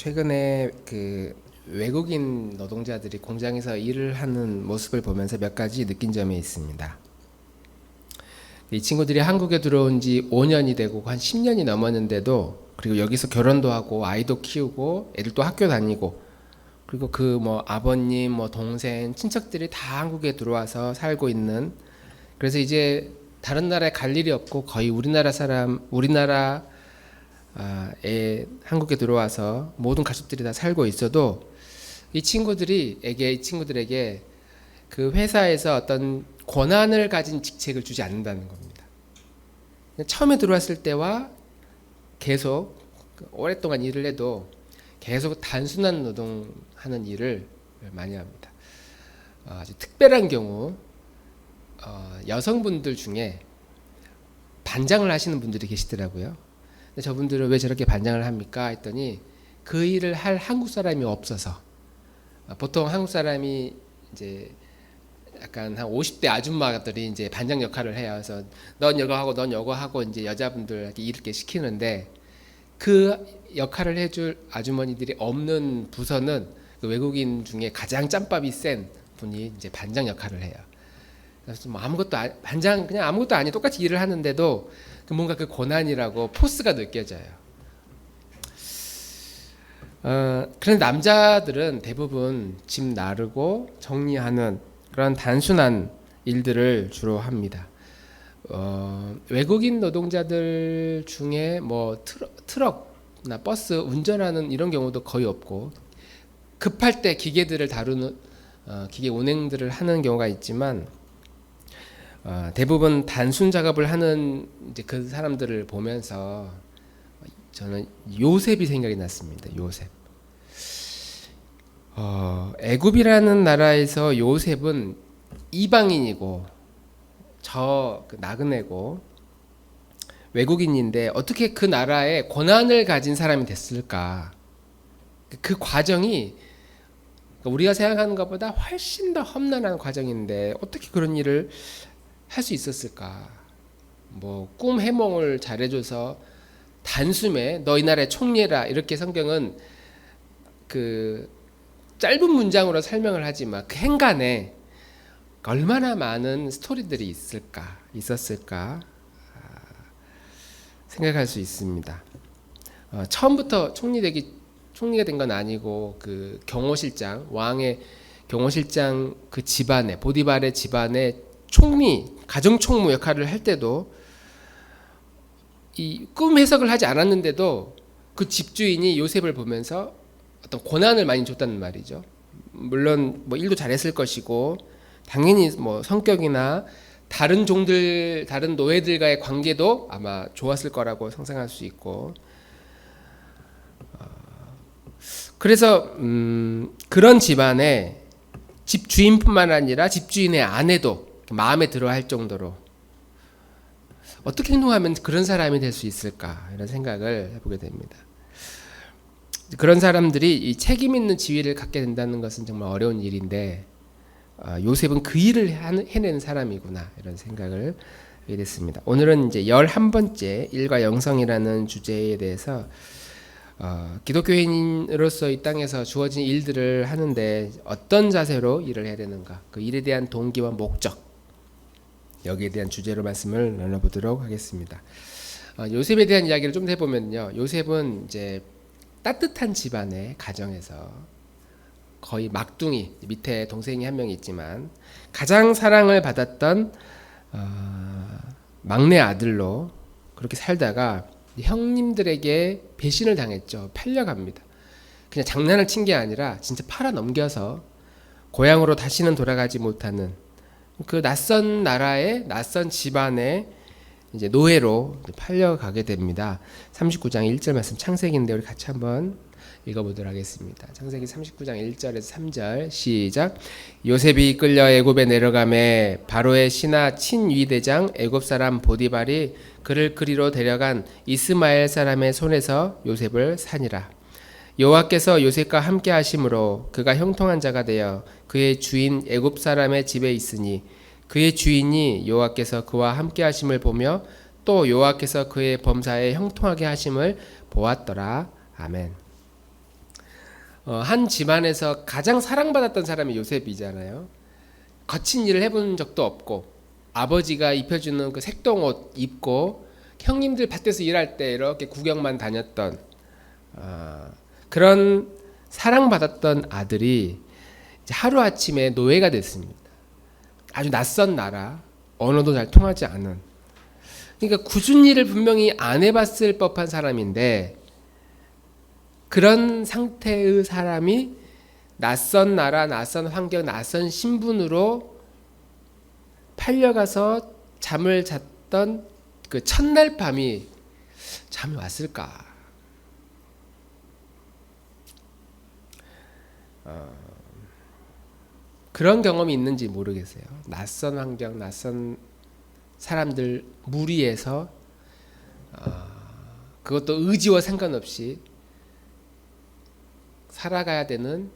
최근에 외국인 노동자들이 공장에서 일을 하는 모습을 보면서 몇 가지 느낀 점이 있습니다. 이 친구들이 한국에 들어온 지 5년이 되고 한 10년이 넘었는데도, 그리고 여기서 결혼도 하고 아이도 키우고 애들도 학교 다니고, 그리고 아버님, 동생, 친척들이 다 한국에 들어와서 살고 있는, 그래서 이제 다른 나라에 갈 일이 없고 거의 우리나라에 한국에 들어와서 모든 가족들이 다 살고 있어도 이 친구들에게 그 회사에서 어떤 권한을 가진 직책을 주지 않는다는 겁니다. 처음에 들어왔을 때와 계속 오랫동안 일을 해도 계속 단순한 노동하는 일을 많이 합니다. 아주 특별한 경우 여성분들 중에 반장을 하시는 분들이 계시더라고요. 근데 저분들은 왜 저렇게 반장을 합니까? 했더니 그 일을 할 한국 사람이 없어서. 보통 한국 사람이 이제 약간 한 50대 아줌마들이 이제 반장 역할을 해요. 그래서 넌 이거 하고 넌 이거 하고 이제 여자분들한테 이렇게 시키는데, 그 역할을 해줄 아주머니들이 없는 부서는 그 외국인 중에 가장 짬밥이 센 분이 이제 반장 역할을 해요. 그래서 반장 그냥 아무것도 아니 똑같이 일을 하는데도 뭔가 그 고난이라고 포스가 느껴져요. 그런 남자들은 대부분 집 나르고 정리하는 그런 단순한 일들을 주로 합니다. 외국인 노동자들 중에 트럭이나 버스 운전하는 이런 경우도 거의 없고, 급할 때 기계들을 다루는 기계 운행들을 하는 경우가 있지만, 대부분 단순 작업을 하는 이제 그 사람들을 보면서 저는 요셉이 생각이 났습니다. 요셉. 애굽이라는 나라에서 요셉은 이방인이고 나그네고 외국인인데 어떻게 그 나라에 권한을 가진 사람이 됐을까? 그 과정이 우리가 생각하는 것보다 훨씬 더 험난한 과정인데 어떻게 그런 일을 할 수 있었을까? 꿈 해몽을 잘해줘서 단숨에 너 이 나라의 총리라 이렇게 성경은 그 짧은 문장으로 설명을 하지만 그 행간에 얼마나 많은 스토리들이 있었을까 생각할 수 있습니다. 처음부터 총리가 된 건 아니고, 그 왕의 경호실장 그 집안에, 보디발의 집안에 가정총무 역할을 할 때도 이 꿈 해석을 하지 않았는데도 그 집주인이 요셉을 보면서 어떤 권한을 많이 줬다는 말이죠. 물론 일도 잘했을 것이고, 당연히 성격이나 다른 노예들과의 관계도 아마 좋았을 거라고 상상할 수 있고, 그래서 그런 집안에 집주인뿐만 아니라 집주인의 아내도 마음에 들어할 정도로 어떻게 행동하면 그런 사람이 될 수 있을까, 이런 생각을 해보게 됩니다. 그런 사람들이 이 책임 있는 지위를 갖게 된다는 것은 정말 어려운 일인데, 요셉은 그 일을 해낸 사람이구나, 이런 생각을 하게 됐습니다. 오늘은 이제 11번째 일과 영성이라는 주제에 대해서 기독교인으로서 이 땅에서 주어진 일들을 하는데 어떤 자세로 일을 해야 되는가, 그 일에 대한 동기와 목적, 여기에 대한 주제로 말씀을 나눠보도록 하겠습니다. 요셉에 대한 이야기를 좀 해보면요, 요셉은 이제 따뜻한 집안의 가정에서 거의 막둥이, 밑에 동생이 한 명 있지만 가장 사랑을 받았던 막내 아들로 그렇게 살다가 형님들에게 배신을 당했죠. 팔려갑니다. 그냥 장난을 친 게 아니라 진짜 팔아 넘겨서 고향으로 다시는 돌아가지 못하는 그 낯선 나라의 낯선 집안의 이제 노예로 팔려가게 됩니다. 39장 1절 말씀, 창세기인데 우리 같이 한번 읽어보도록 하겠습니다. 창세기 39장 1절에서 3절 시작. 요셉이 끌려 애굽에 내려가매 바로의 신하 친위대장 애굽 사람 보디발이 그를 그리로 데려간 이스마엘 사람의 손에서 요셉을 사니라. 여호와께서 요셉과 함께 하심으로 그가 형통한 자가 되어 그의 주인 애굽 사람의 집에 있으니 그의 주인이 여호와께서 그와 함께 하심을 보며 또 여호와께서 그의 범사에 형통하게 하심을 보았더라. 아멘. 한 집안에서 가장 사랑받았던 사람이 요셉이잖아요. 거친 일을 해본 적도 없고 아버지가 입혀주는 그 색동옷 입고 형님들 밭에서 일할 때 이렇게 구경만 다녔던 그런 사랑받았던 아들이 이제 하루아침에 노예가 됐습니다. 아주 낯선 나라, 언어도 잘 통하지 않은. 그러니까 굳은 일을 분명히 안 해봤을 법한 사람인데 그런 상태의 사람이 낯선 나라, 낯선 환경, 낯선 신분으로 팔려가서 잠을 잤던 그 첫날 밤이 잠이 왔을까? 그런 경험이 있는지 모르겠어요. 낯선 환경, 낯선 사람들 무리에서 그것도 의지와 상관없이 살아가야 되는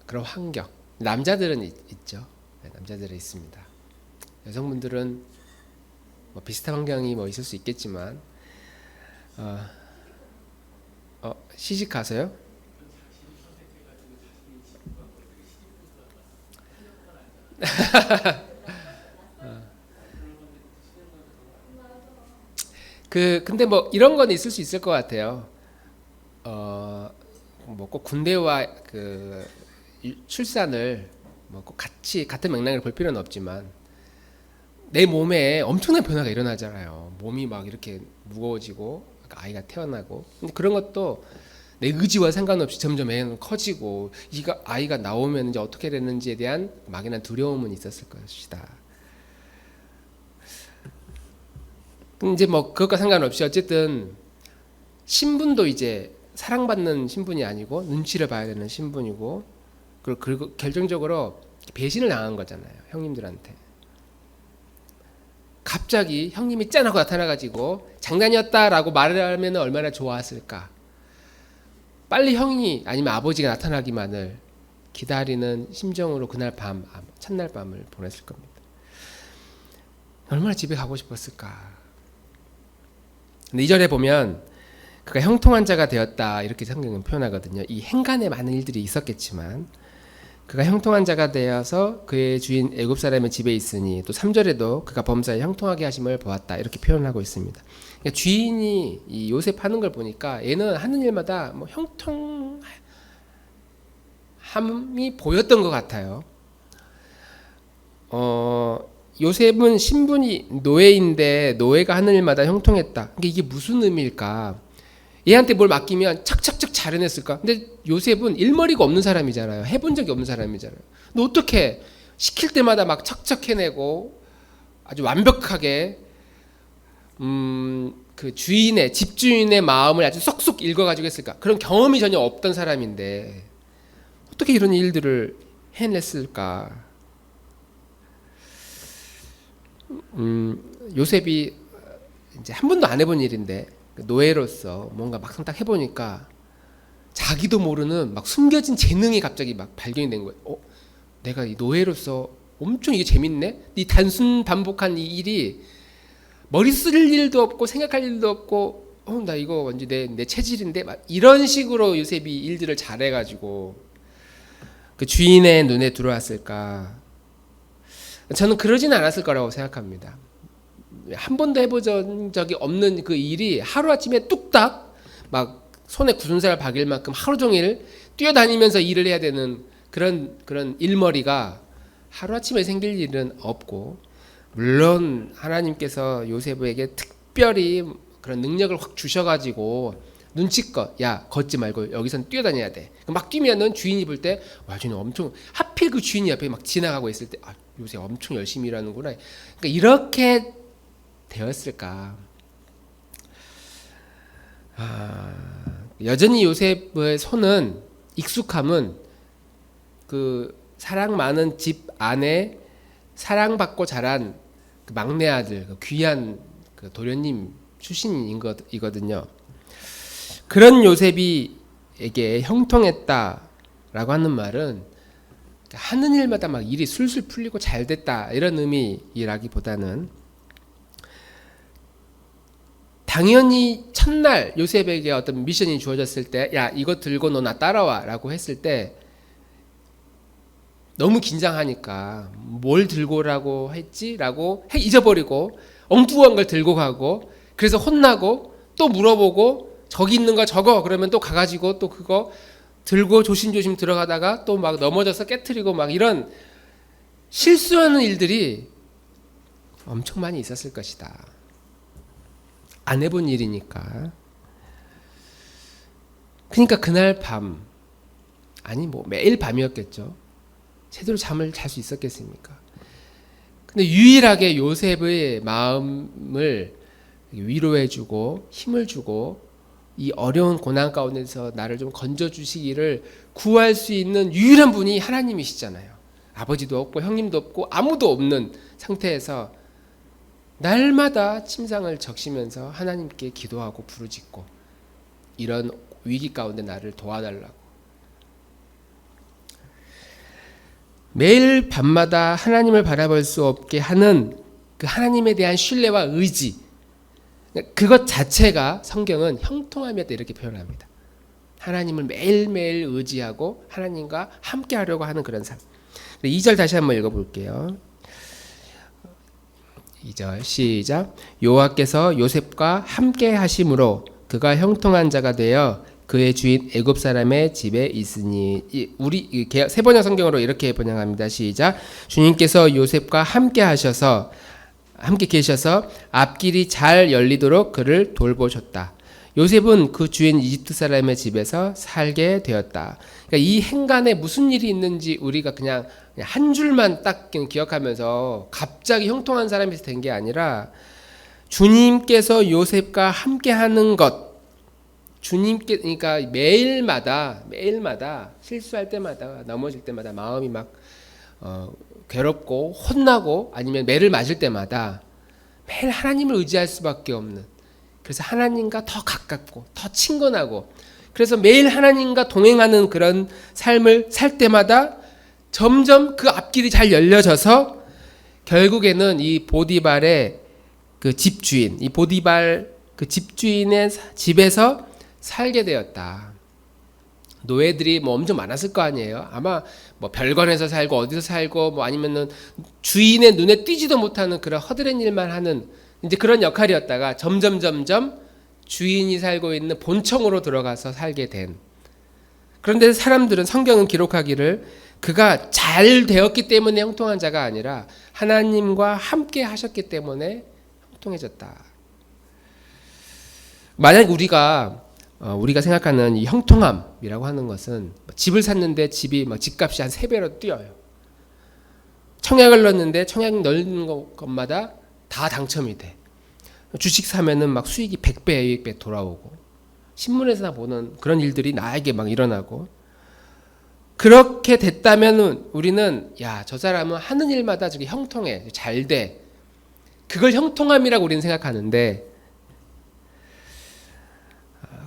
그런 환경. 남자들은 있죠. 네, 남자들은 있습니다. 여성분들은 뭐 비슷한 환경이 뭐 있을 수 있겠지만 시집 가서요? 근데 뭐 이런 건 있을 수 있을 것 같아요. 뭐 꼭 군대와 그 출산을 뭐 꼭 같이 같은 맥락을 볼 필요는 없지만 내 몸에 엄청난 변화가 일어나잖아요. 몸이 막 이렇게 무거워지고 아이가 태어나고 근데 그런 것도 내 의지와 상관없이 점점 애는 커지고 이가 아이가 나오면 이제 어떻게 되는지에 대한 막연한 두려움은 있었을 것이다. 이제 뭐 그것과 상관없이 어쨌든 신분도 이제 사랑받는 신분이 아니고 눈치를 봐야 되는 신분이고 그리고 결정적으로 배신을 당한 거잖아요. 형님들한테. 갑자기 형님이 짠하고 나타나가지고 장난이었다라고 말을 하면 얼마나 좋았을까. 빨리 형이 아니면 아버지가 나타나기만을 기다리는 심정으로 그날 밤, 첫날 밤을 보냈을 겁니다. 얼마나 집에 가고 싶었을까. 근데 2절에 보면 그가 형통한 자가 되었다 이렇게 성경은 표현하거든요. 이 행간에 많은 일들이 있었겠지만 그가 형통한 자가 되어서 그의 주인 애굽 사람의 집에 있으니 또 3절에도 그가 범사에 형통하게 하심을 보았다 이렇게 표현하고 있습니다. 그러니까 주인이 이 요셉 하는 걸 보니까 얘는 하는 일마다 뭐 형통함이 보였던 것 같아요. 요셉은 신분이 노예인데 노예가 하는 일마다 형통했다. 그러니까 이게 무슨 의미일까? 얘한테 뭘 맡기면 착착착 잘 해냈을까? 근데 요셉은 일머리가 없는 사람이잖아요. 해본 적이 없는 사람이잖아요. 근데 어떻게 시킬 때마다 막 착착 해내고 아주 완벽하게 그 주인의 집주인의 마음을 아주 쏙쏙 읽어가지고 했을까? 그런 경험이 전혀 없던 사람인데 어떻게 이런 일들을 해냈을까? 요셉이 이제 한 번도 안 해본 일인데 노예로서 뭔가 막상 딱 해보니까 자기도 모르는 막 숨겨진 재능이 갑자기 막 발견이 된 거예요. 내가 이 노예로서 엄청 이게 재밌네? 이 단순 반복한 이 일이 머리 쓸 일도 없고 생각할 일도 없고 나 이거 완전 내 체질인데 막 이런 식으로 요셉이 일들을 잘해가지고 그 주인의 눈에 들어왔을까? 저는 그러진 않았을 거라고 생각합니다. 한 번도 해본 적이 없는 그 일이 하루아침에 뚝딱 막 손에 굳은 살 박일 만큼 하루 종일 뛰어다니면서 일을 해야 되는 그런 일머리가 하루아침에 생길 일은 없고 물론 하나님께서 요셉에게 특별히 그런 능력을 확 주셔가지고 눈치껏 야 걷지 말고 여기선 뛰어다녀야 돼. 막 뛰면은 주인이 볼 때 와 주인 엄청 하필 그 주인이 옆에 막 지나가고 있을 때 요새 엄청 열심히 일하는구나. 그러니까 이렇게 되었을까? 여전히 요셉의 손은 익숙함은 그 사랑 많은 집 안에 사랑받고 자란 그 막내 아들, 그 귀한 그 도련님 출신이거든요. 그런 요셉이에게 형통했다라고 하는 말은 하는 일마다 막 일이 술술 풀리고 잘 됐다 이런 의미라기보다는 당연히 첫날 요셉에게 어떤 미션이 주어졌을 때, 야, 이거 들고 너 나 따라와 라고 했을 때 너무 긴장하니까 뭘 들고 오라고 했지? 라고 잊어버리고 엉뚱한 걸 들고 가고, 그래서 혼나고 또 물어보고 저기 있는 거 적어 그러면 또 가가지고 또 그거 들고 조심조심 들어가다가 또 막 넘어져서 깨트리고 막 이런 실수하는 일들이 엄청 많이 있었을 것이다. 안 해본 일이니까. 그러니까 그날 밤, 아니 뭐 매일 밤이었겠죠. 제대로 잠을 잘 수 있었겠습니까? 근데 유일하게 요셉의 마음을 위로해주고 힘을 주고 이 어려운 고난 가운데서 나를 좀 건져주시기를 구할 수 있는 유일한 분이 하나님이시잖아요. 아버지도 없고 형님도 없고 아무도 없는 상태에서 날마다 침상을 적시면서 하나님께 기도하고 부르짖고 이런 위기 가운데 나를 도와달라고. 매일 밤마다 하나님을 바라볼 수 없게 하는 그 하나님에 대한 신뢰와 의지, 그것 자체가 성경은 형통함이었다 이렇게 표현합니다. 하나님을 매일매일 의지하고 하나님과 함께 하려고 하는 그런 삶. 2절 다시 한번 읽어볼게요. 2절 시작. 여호와께서 요셉과 함께 하심으로 그가 형통한 자가 되어 그의 주인 애굽 사람의 집에 있으니. 우리 세번역 성경으로 이렇게 번역합니다. 시작. 주님께서 요셉과 함께 계셔서 앞길이 잘 열리도록 그를 돌보셨다. 요셉은 그 주인 이집트 사람의 집에서 살게 되었다. 그러니까 이 행간에 무슨 일이 있는지 우리가 그냥 한 줄만 딱 기억하면서 갑자기 형통한 사람이 된 게 아니라 주님께서 요셉과 함께하는 것, 주님께, 그러니까 매일마다 실수할 때마다 넘어질 때마다 마음이 막 괴롭고 혼나고 아니면 매를 맞을 때마다 매일 하나님을 의지할 수밖에 없는, 그래서 하나님과 더 가깝고 더 친근하고, 그래서 매일 하나님과 동행하는 그런 삶을 살 때마다 점점 그 앞길이 잘 열려져서 결국에는 이 보디발의 그 집주인, 이 보디발 그 집주인의 집에서 살게 되었다. 노예들이 뭐 엄청 많았을 거 아니에요. 아마 뭐 별관에서 살고 어디서 살고 뭐 아니면은 주인의 눈에 띄지도 못하는 그런 허드렛 일만 하는 이제 그런 역할이었다가 점점 주인이 살고 있는 본청으로 들어가서 살게 된. 그런데 사람들은, 성경은 기록하기를 그가 잘 되었기 때문에 형통한 자가 아니라 하나님과 함께 하셨기 때문에 형통해졌다. 만약 우리가 생각하는 이 형통함이라고 하는 것은 집을 샀는데 집이 막 집값이 한 3배로 뛰어요. 청약을 넣었는데 청약 넣는 것마다 다 당첨이 돼. 주식 사면은 막 수익이 100배, 200배 돌아오고, 신문에서 보는 그런 일들이 나에게 막 일어나고, 그렇게 됐다면 우리는 야, 저 사람은 하는 일마다 저게 형통해, 잘 돼. 그걸 형통함이라고 우리는 생각하는데,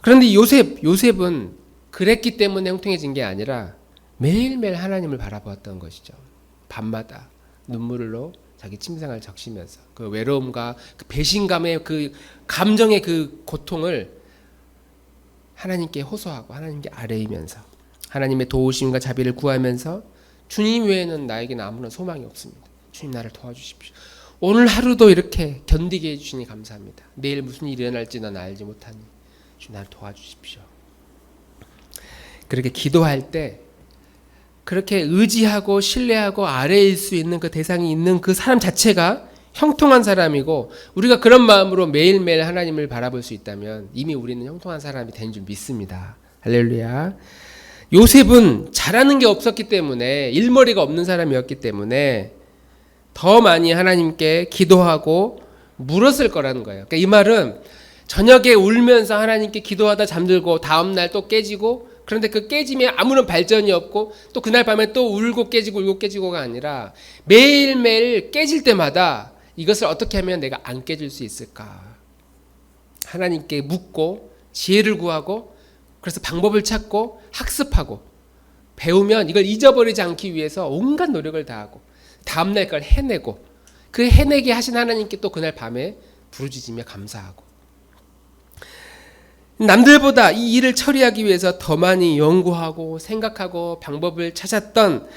그런데 요셉은 그랬기 때문에 형통해진 게 아니라 매일매일 하나님을 바라보았던 것이죠. 밤마다 눈물로 자기 침상을 적시면서 그 외로움과 그 배신감의 그 감정의 그 고통을 하나님께 호소하고 하나님께 아뢰이면서 하나님의 도우심과 자비를 구하면서 주님 외에는 나에게는 아무런 소망이 없습니다. 주님 나를 도와주십시오. 오늘 하루도 이렇게 견디게 해주시니 감사합니다. 내일 무슨 일이 일어날지 난 알지 못하니 주님 나를 도와주십시오. 그렇게 기도할 때 그렇게 의지하고 신뢰하고 아뢰일 수 있는 그 대상이 있는 그 사람 자체가 형통한 사람이고, 우리가 그런 마음으로 매일매일 하나님을 바라볼 수 있다면 이미 우리는 형통한 사람이 된 줄 믿습니다. 할렐루야. 요셉은 잘하는 게 없었기 때문에, 일머리가 없는 사람이었기 때문에 더 많이 하나님께 기도하고 물었을 거라는 거예요. 그러니까 이 말은 저녁에 울면서 하나님께 기도하다 잠들고 다음날 또 깨지고, 그런데 그 깨짐에 아무런 발전이 없고 또 그날 밤에 또 울고 깨지고가 아니라 매일매일 깨질 때마다 이것을 어떻게 하면 내가 안 깨질 수 있을까? 하나님께 묻고 지혜를 구하고, 그래서 방법을 찾고 학습하고 배우면 이걸 잊어버리지 않기 위해서 온갖 노력을 다하고 다음날 걸 해내고, 그 해내게 하신 하나님께 또 그날 밤에 부르짖으며 감사하고. 남들보다 이 일을 처리하기 위해서 더 많이 연구하고 생각하고 방법을 찾았던,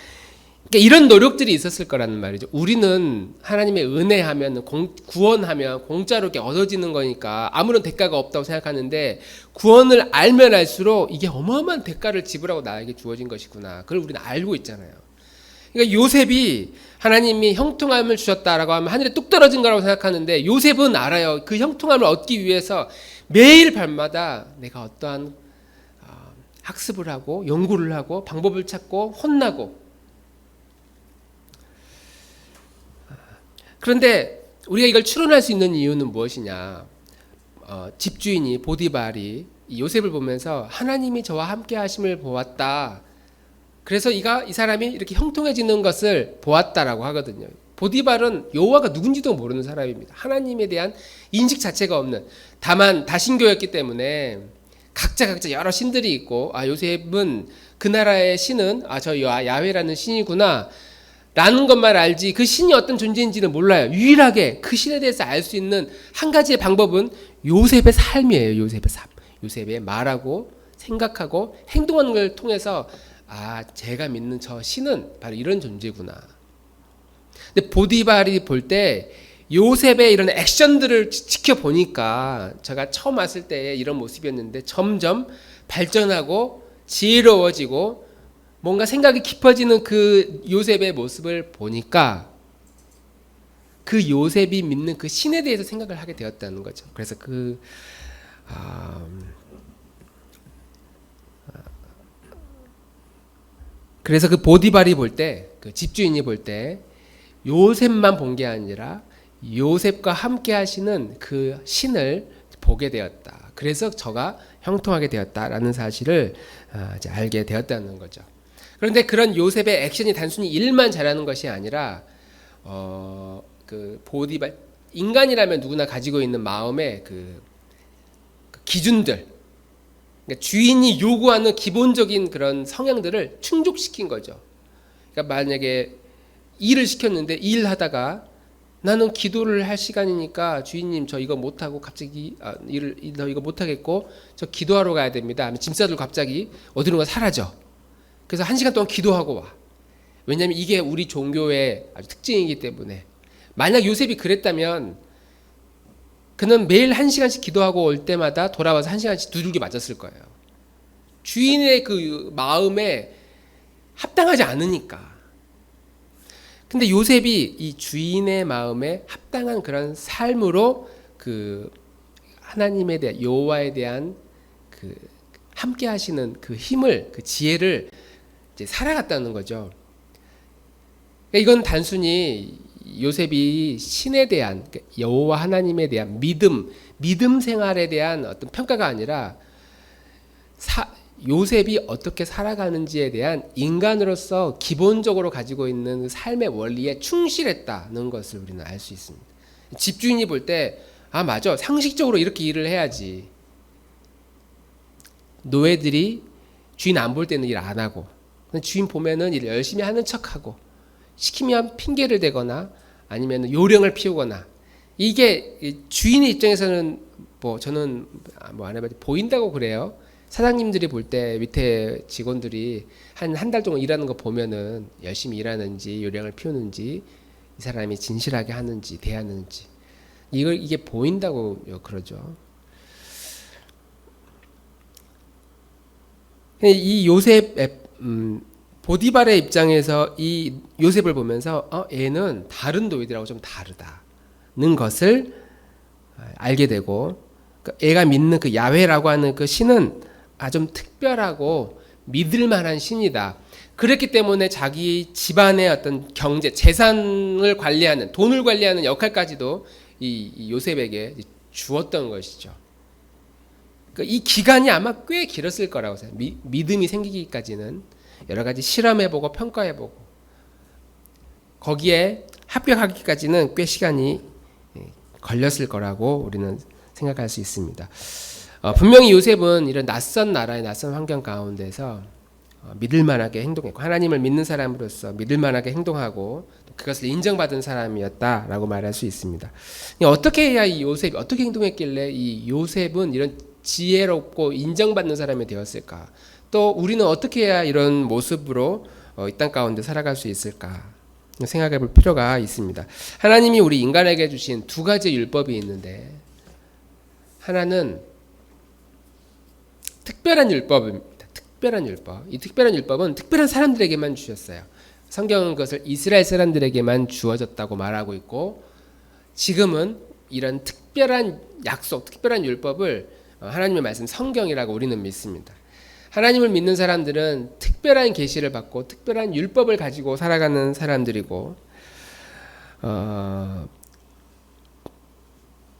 그러니까 이런 노력들이 있었을 거라는 말이죠. 우리는 하나님의 은혜하면, 구원하면 공짜로 이렇게 얻어지는 거니까 아무런 대가가 없다고 생각하는데, 구원을 알면 알수록 이게 어마어마한 대가를 지불하고 나에게 주어진 것이구나, 그걸 우리는 알고 있잖아요. 그러니까 요셉이 하나님이 형통함을 주셨다라고 하면 하늘에 뚝 떨어진 거라고 생각하는데, 요셉은 알아요. 그 형통함을 얻기 위해서 매일 밤마다 내가 어떠한 학습을 하고 연구를 하고 방법을 찾고 혼나고. 그런데 우리가 이걸 추론할 수 있는 이유는 무엇이냐? 집주인이 보디발이 요셉을 보면서 하나님이 저와 함께 하심을 보았다, 그래서 이 사람이 이렇게 형통해지는 것을 보았다라고 하거든요. 보디발은 여호와가 누군지도 모르는 사람입니다. 하나님에 대한 인식 자체가 없는, 다만 다신교였기 때문에 각자 여러 신들이 있고, 요셉은 그 나라의 신은 저 야훼라는 신이구나 라는 것만 알지 그 신이 어떤 존재인지는 몰라요. 유일하게 그 신에 대해서 알 수 있는 한 가지의 방법은 요셉의 삶이에요. 요셉의 삶, 요셉의 말하고 생각하고 행동하는 걸 통해서 제가 믿는 저 신은 바로 이런 존재구나. 근데 보디발이 볼 때 요셉의 이런 액션들을 지켜보니까, 제가 처음 왔을 때 이런 모습이었는데 점점 발전하고 지혜로워지고 뭔가 생각이 깊어지는 그 요셉의 모습을 보니까, 그 요셉이 믿는 그 신에 대해서 생각을 하게 되었다는 거죠. 그래서 그 보디발이 볼 때, 그 집주인이 볼 때 요셉만 본 게 아니라 요셉과 함께 하시는 그 신을 보게 되었다. 그래서 저가 형통하게 되었다라는 사실을 이제 알게 되었다는 거죠. 그런데 그런 요셉의 액션이 단순히 일만 잘하는 것이 아니라, 그 보디발, 인간이라면 누구나 가지고 있는 마음의 그 기준들, 그러니까 주인이 요구하는 기본적인 그런 성향들을 충족시킨 거죠. 그러니까 만약에 일을 시켰는데 일하다가 나는 기도를 할 시간이니까 주인님 저 이거 못하고 갑자기 저 이거 못하겠고 저 기도하러 가야 됩니다 하면 짐 싸들고 갑자기 어디론가 사라져. 그래서 1시간 동안 기도하고 와. 왜냐하면 이게 우리 종교의 아주 특징이기 때문에. 만약 요셉이 그랬다면 그는 매일 1시간씩 기도하고 올 때마다 돌아와서 1시간씩 두들겨 맞았을 거예요. 주인의 그 마음에 합당하지 않으니까. 근데 요셉이 이 주인의 마음에 합당한 그런 삶으로 그 하나님에 대한, 여호와에 대한 그 함께 하시는 그 힘을, 그 지혜를 이제 살아갔다는 거죠. 그러니까 이건 단순히 요셉이 신에 대한, 여호와 하나님에 대한 믿음 생활에 대한 어떤 평가가 아니라 요셉이 어떻게 살아가는지에 대한 인간으로서 기본적으로 가지고 있는 삶의 원리에 충실했다는 것을 우리는 알 수 있습니다. 집주인이 볼 때 맞아, 상식적으로 이렇게 일을 해야지. 노예들이 주인 안 볼 때는 일 안 하고, 주인 보면은 일 열심히 하는 척하고, 시키면 핑계를 대거나 아니면 요령을 피우거나, 이게 주인의 입장에서는 저는 안 해봐도 보인다고 그래요. 사장님들이 볼 때 밑에 직원들이 한 달 동안 일하는 거 보면은 열심히 일하는지 요령을 피우는지 이 사람이 진실하게 하는지 대하는지 이게 보인다고 그러죠. 이 요셉 보디발의 입장에서 이 요셉을 보면서 얘는 다른 노예들하고 좀 다르다는 것을 알게 되고, 얘가 믿는 그 야훼라고 하는 그 신은 좀 특별하고 믿을 만한 신이다. 그랬기 때문에 자기 집안의 어떤 경제, 재산을 관리하는, 돈을 관리하는 역할까지도 이 요셉에게 주었던 것이죠. 이 기간이 아마 꽤 길었을 거라고 생각해요. 믿음이 생기기까지는 여러 가지 실험해보고 평가해보고 거기에 합격하기까지는 꽤 시간이 걸렸을 거라고 우리는 생각할 수 있습니다. 분명히 요셉은 이런 낯선 나라의 낯선 환경 가운데서 믿을만하게 행동했고, 하나님을 믿는 사람으로서 믿을만하게 행동하고 그것을 인정받은 사람이었다라고 말할 수 있습니다. 어떻게 해야 이 요셉이 어떻게 행동했길래 이 요셉은 이런 지혜롭고 인정받는 사람이 되었을까? 또 우리는 어떻게 해야 이런 모습으로 이 땅 가운데 살아갈 수 있을까? 생각해 볼 필요가 있습니다. 하나님이 우리 인간에게 주신 두 가지 율법이 있는데, 하나는 특별한 율법입니다. 특별한 율법. 이 특별한 율법은 특별한 사람들에게만 주셨어요. 성경은 그것을 이스라엘 사람들에게만 주어졌다고 말하고 있고, 지금은 이런 특별한 약속, 특별한 율법을 하나님의 말씀 성경이라고 우리는 믿습니다. 하나님을 믿는 사람들은 특별한 계시를 받고 특별한 율법을 가지고 살아가는 사람들이고,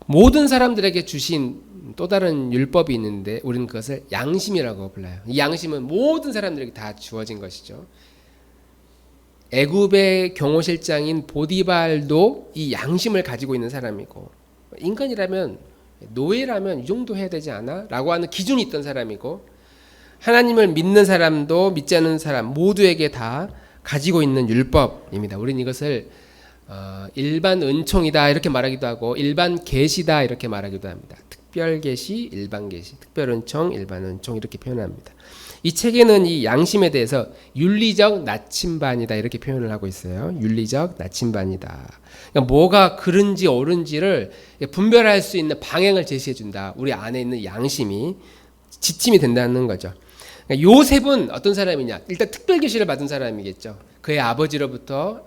모든 사람들에게 주신 또 다른 율법이 있는데 우리는 그것을 양심이라고 불러요. 이 양심은 모든 사람들에게 다 주어진 것이죠. 애굽의 경호실장인 보디발도 이 양심을 가지고 있는 사람이고, 인간이라면, 노예라면 이 정도 해야 되지 않아? 라고 하는 기준이 있던 사람이고, 하나님을 믿는 사람도 믿지 않는 사람 모두에게 다 가지고 있는 율법입니다. 우리는 이것을 일반 은총이다 이렇게 말하기도 하고, 일반 계시다 이렇게 말하기도 합니다. 특별 계시, 일반 계시, 특별 은총, 일반 은총 이렇게 표현합니다. 이 책에는 이 양심에 대해서 윤리적 나침반이다 이렇게 표현을 하고 있어요. 윤리적 나침반이다. 그러니까 뭐가 그른지 옳은지를 분별할 수 있는 방향을 제시해 준다. 우리 안에 있는 양심이 지침이 된다는 거죠. 그러니까 요셉은 어떤 사람이냐? 일단 특별 계시를 받은 사람이겠죠. 그의 아버지로부터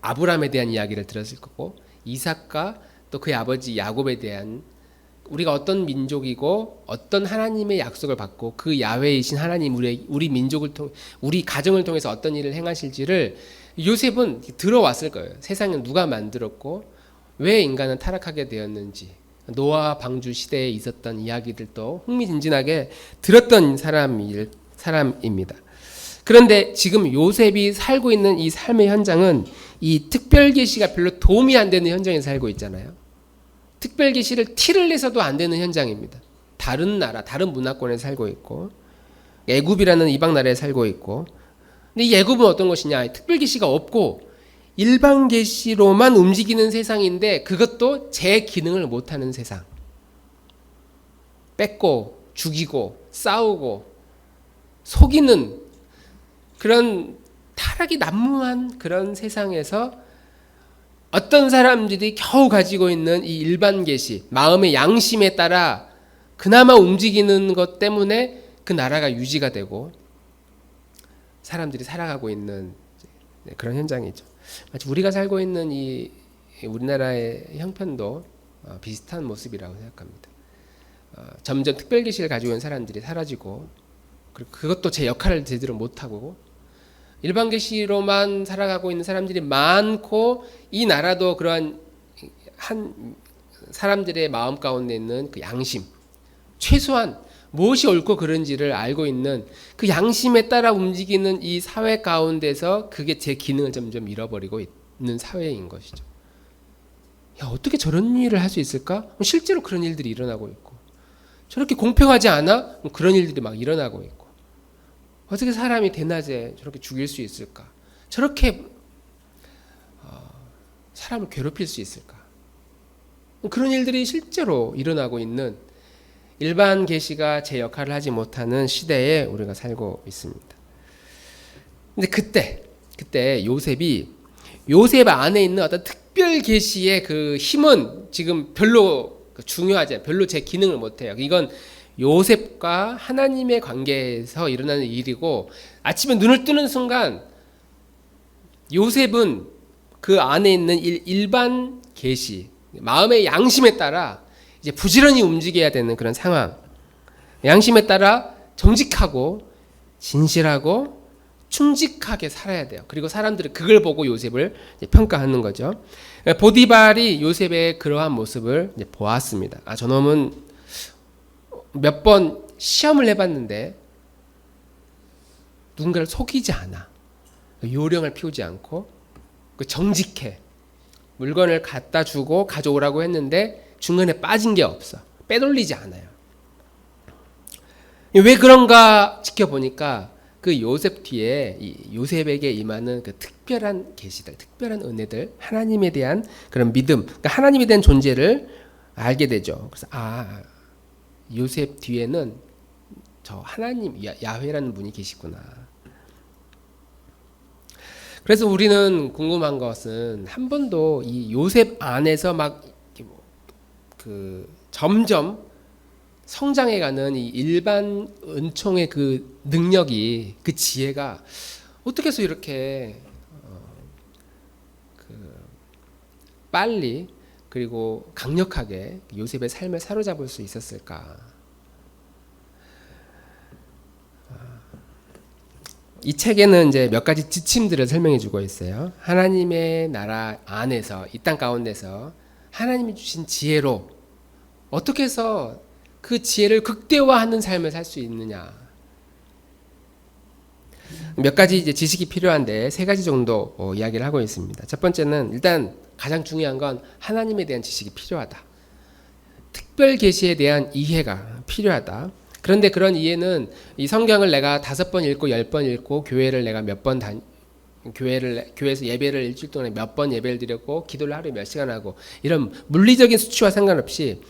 아브라함에 대한 이야기를 들었을 거고, 이삭과 또 그의 아버지 야곱에 대한, 우리가 어떤 민족이고 어떤 하나님의 약속을 받고 그 야훼이신 하나님 우리 민족을 통해 우리 가정을 통해서 어떤 일을 행하실지를 요셉은 들어왔을 거예요. 세상을 누가 만들었고 왜 인간은 타락하게 되었는지, 노아 방주 시대에 있었던 이야기들도 흥미진진하게 들었던 사람입니다. 그런데 지금 요셉이 살고 있는 이 삶의 현장은 이 특별 계시가 별로 도움이 안 되는 현장에 살고 있잖아요. 특별 계시를 티를 내서도 안 되는 현장입니다. 다른 나라, 다른 문화권에 살고 있고, 애굽이라는 이방 나라에 살고 있고, 근데 이 애굽은 어떤 것이냐? 특별 계시가 없고 일반 계시로만 움직이는 세상인데, 그것도 제 기능을 못하는 세상. 뺏고 죽이고 싸우고 속이는 그런 타락이 난무한 그런 세상에서 어떤 사람들이 겨우 가지고 있는 이 일반 계시, 마음의 양심에 따라 그나마 움직이는 것 때문에 그 나라가 유지가 되고 사람들이 살아가고 있는 그런 현장이죠. 마치 우리가 살고 있는 이 우리나라의 형편도 비슷한 모습이라고 생각합니다. 점점 특별 계시를 가지고 있는 사람들이 사라지고, 그리고 그것도 제 역할을 제대로 못하고 일반 계시로만 살아가고 있는 사람들이 많고, 이 나라도 그러한 한 사람들의 마음 가운데 있는 그 양심, 최소한 무엇이 옳고 그른지를 알고 있는 그 양심에 따라 움직이는 이 사회 가운데서 그게 제 기능을 점점 잃어버리고 있는 사회인 것이죠. 야, 어떻게 저런 일을 할 수 있을까? 실제로 그런 일들이 일어나고 있고, 저렇게 공평하지 않아? 그런 일들이 막 일어나고 있고, 어떻게 사람이 대낮에 저렇게 죽일 수 있을까? 저렇게 사람을 괴롭힐 수 있을까? 그런 일들이 실제로 일어나고 있는, 일반 계시가 제 역할을 하지 못하는 시대에 우리가 살고 있습니다. 근데 그때 요셉 안에 있는 어떤 특별 계시의 그 힘은 지금 별로 중요하지 않아요. 별로 제 기능을 못해요. 이건 요셉과 하나님의 관계에서 일어나는 일이고, 아침에 눈을 뜨는 순간 요셉은 그 안에 있는 일반 계시, 마음의 양심에 따라 이제 부지런히 움직여야 되는 그런 상황, 양심에 따라 정직하고 진실하고 충직하게 살아야 돼요. 그리고 사람들은 그걸 보고 요셉을 평가하는 거죠. 보디발이 요셉의 그러한 모습을 보았습니다. 저놈은 몇 번 시험을 해봤는데 누군가를 속이지 않아. 요령을 피우지 않고 정직해. 물건을 갖다 주고 가져오라고 했는데 중간에 빠진 게 없어. 빼돌리지 않아요. 왜 그런가 지켜보니까 그 요셉 뒤에 요셉에게 임하는 그 특별한 계시들, 특별한 은혜들, 하나님에 대한 그런 믿음, 그러니까 하나님에 대한 존재를 알게 되죠. 그래서 요셉 뒤에는 저 하나님 야훼라는 분이 계시구나. 그래서 우리는 궁금한 것은 한 번도 이 요셉 안에서 막 점점 성장해가는 이 일반 은총의 그 능력이, 그 지혜가 어떻게 해서 이렇게 빨리 그리고 강력하게 요셉의 삶을 사로잡을 수 있었을까? 이 책에는 이제 몇 가지 지침들을 설명해 주고 있어요. 하나님의 나라 안에서, 이 땅 가운데서 하나님이 주신 지혜로 어떻게 해서 그 지혜를 극대화하는 삶을 살 수 있느냐. 몇 가지 이제 지식이 필요한데 세 가지 정도 이야기를 하고 있습니다. 첫 번째는 일단 가장 중요한 건 하나님에 대한 지식이 필요하다. 특별 계시에 대한 이해가 필요하다. 그런데 그런 이해는 이 성경을 내가 5번 읽고 10번 읽고 교회를 내가 교회에서 예배를 일주일 동안에 몇 번 예배를 드렸고 기도를 하루에 몇 시간 하고 이런 물리적인 수치와 상관없이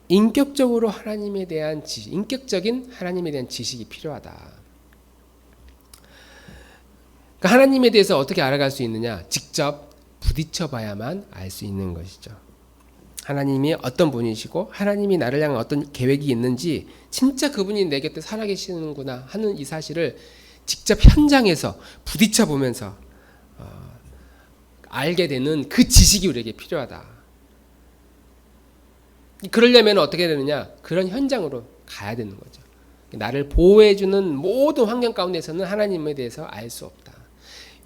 인격적인 하나님에 대한 지식이 필요하다. 그러니까 하나님에 대해서 어떻게 알아갈 수 있느냐? 직접 부딪혀 봐야만 알 수 있는 것이죠. 하나님이 어떤 분이시고 하나님이 나를 향한 어떤 계획이 있는지, 진짜 그분이 내 곁에 살아계시는구나 하는 이 사실을 직접 현장에서 부딪혀 보면서 알게 되는 그 지식이 우리에게 필요하다. 그러려면 어떻게 되느냐? 그런 현장으로 가야 되는 거죠. 나를 보호해주는 모든 환경 가운데서는 하나님에 대해서 알 수 없다.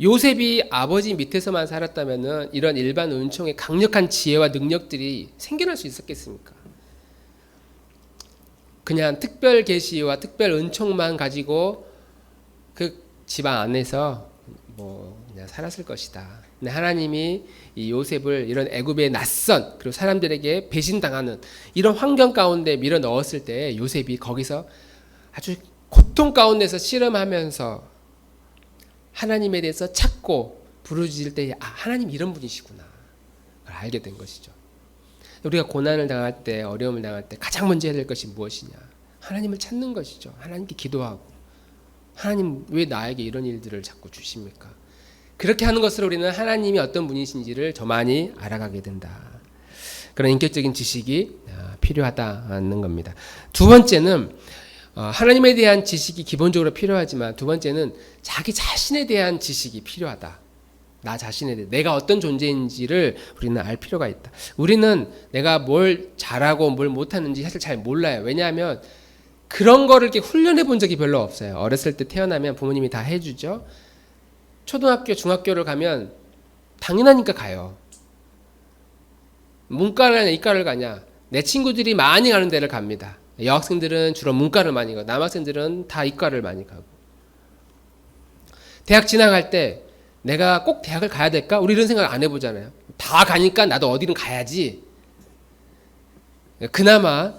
요셉이 아버지 밑에서만 살았다면 이런 일반 은총의 강력한 지혜와 능력들이 생겨날 수 있었겠습니까? 그냥 특별 계시와 특별 은총만 가지고 그 집안 안에서 그냥 살았을 것이다. 근데 하나님이 이 요셉을 이런 애굽의 낯선, 그리고 사람들에게 배신당하는 이런 환경 가운데 밀어 넣었을 때 요셉이 거기서 아주 고통 가운데서 씨름하면서 하나님에 대해서 찾고 부르짖을 때 하나님 이런 분이시구나 그걸 알게 된 것이죠. 우리가 고난을 당할 때, 어려움을 당할 때 가장 먼저 해야 될 것이 무엇이냐? 하나님을 찾는 것이죠. 하나님께 기도하고, 하나님 왜 나에게 이런 일들을 자꾸 주십니까? 그렇게 하는 것으로 우리는 하나님이 어떤 분이신지를 더 많이 알아가게 된다. 그런 인격적인 지식이 필요하다는 겁니다. 두 번째는 하나님에 대한 지식이 기본적으로 필요하지만, 두 번째는 자기 자신에 대한 지식이 필요하다. 나 자신에 대해 내가 어떤 존재인지를 우리는 알 필요가 있다. 우리는 내가 뭘 잘하고 뭘 못하는지 사실 잘 몰라요. 왜냐하면 그런 거를 이렇게 훈련해 본 적이 별로 없어요. 어렸을 때 태어나면 부모님이 다 해주죠. 초등학교, 중학교를 가면 당연하니까 가요. 문과를 가냐 이과를 가냐, 내 친구들이 많이 가는 데를 갑니다. 여학생들은 주로 문과를 많이 가고 남학생들은 다 이과를 많이 가고. 대학 지나갈 때 내가 꼭 대학을 가야 될까? 우리 이런 생각 안 해보잖아요. 다 가니까 나도 어디는 가야지. 그나마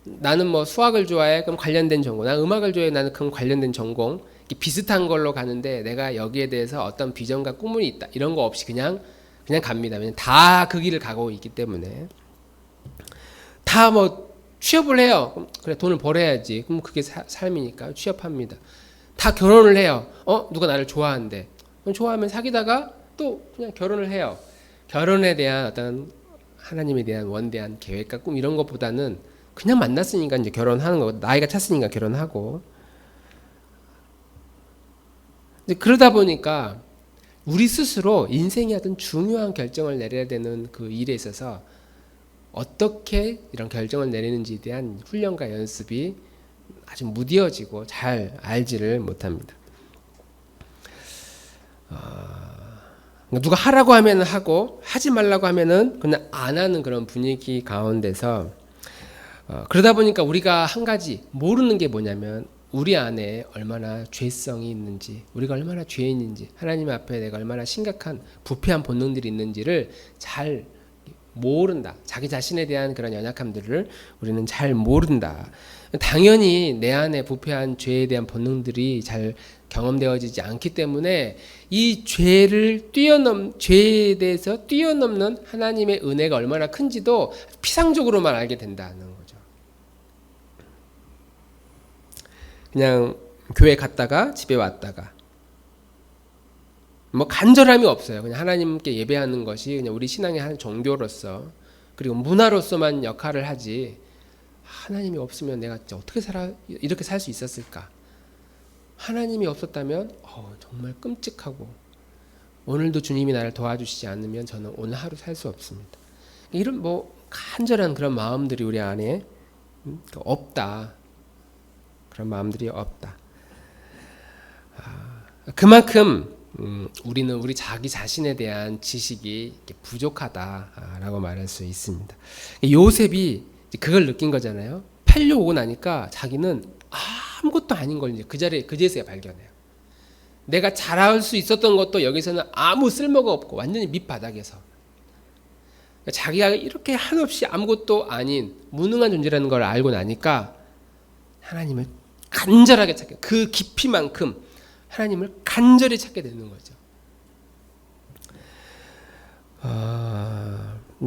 나는 수학을 좋아해, 그럼 관련된 전공, 난 음악을 좋아해, 나는 그럼 관련된 전공, 비슷한 걸로 가는데 내가 여기에 대해서 어떤 비전과 꿈이 있다 이런 거 없이 그냥 갑니다. 왜냐면 다 그 길을 가고 있기 때문에. 다 취업을 해요. 그럼 그래, 돈을 벌어야지. 그럼 그게 삶이니까 취업합니다. 다 결혼을 해요. 누가 나를 좋아한대. 그럼 좋아하면 사귀다가 또 그냥 결혼을 해요. 결혼에 대한 어떤 하나님에 대한 원대한 계획과 꿈 이런 것보다는 그냥 만났으니까 이제 결혼하는 거고, 나이가 찼으니까 결혼하고. 이제 그러다 보니까 우리 스스로 인생의 어떤 중요한 결정을 내려야 되는 그 일에 있어서 어떻게 이런 결정을 내리는지에 대한 훈련과 연습이 아주 무뎌지고 잘 알지를 못합니다. 누가 하라고 하면 하고, 하지 말라고 하면은 그냥 안 하는 그런 분위기 가운데서 그러다 보니까 우리가 한 가지 모르는 게 뭐냐면, 우리 안에 얼마나 죄성이 있는지, 우리가 얼마나 죄인인지, 하나님 앞에 내가 얼마나 심각한 부패한 본능들이 있는지를 잘 모른다. 자기 자신에 대한 그런 연약함들을 우리는 잘 모른다. 당연히 내 안에 부패한 죄에 대한 본능들이 잘 경험되어지지 않기 때문에 이 죄에 대해서 뛰어넘는 하나님의 은혜가 얼마나 큰지도 피상적으로만 알게 된다는 거죠. 그냥 교회 갔다가 집에 왔다가 뭐 간절함이 없어요. 그냥 하나님께 예배하는 것이 그냥 우리 신앙의 한 종교로서 그리고 문화로서만 역할을 하지, 하나님이 없으면 내가 진짜 어떻게 이렇게 살 수 있었을까? 하나님이 없었다면 정말 끔찍하고, 오늘도 주님이 나를 도와주시지 않으면 저는 오늘 하루 살 수 없습니다. 이런 간절한 그런 마음들이 우리 안에 없다. 그런 마음들이 없다. 그만큼 우리는 우리 자기 자신에 대한 지식이 부족하다라고 말할 수 있습니다. 요셉이 그걸 느낀 거잖아요. 팔려오고 나니까 자기는 아무것도 아닌 걸 이제 그제서야 발견해요. 내가 잘할 수 있었던 것도 여기서는 아무 쓸모가 없고 완전히 밑바닥에서, 자기가 이렇게 한없이 아무것도 아닌 무능한 존재라는 걸 알고 나니까 하나님을 간절하게 찾게, 그 깊이만큼 하나님을 간절히 찾게 되는 거죠.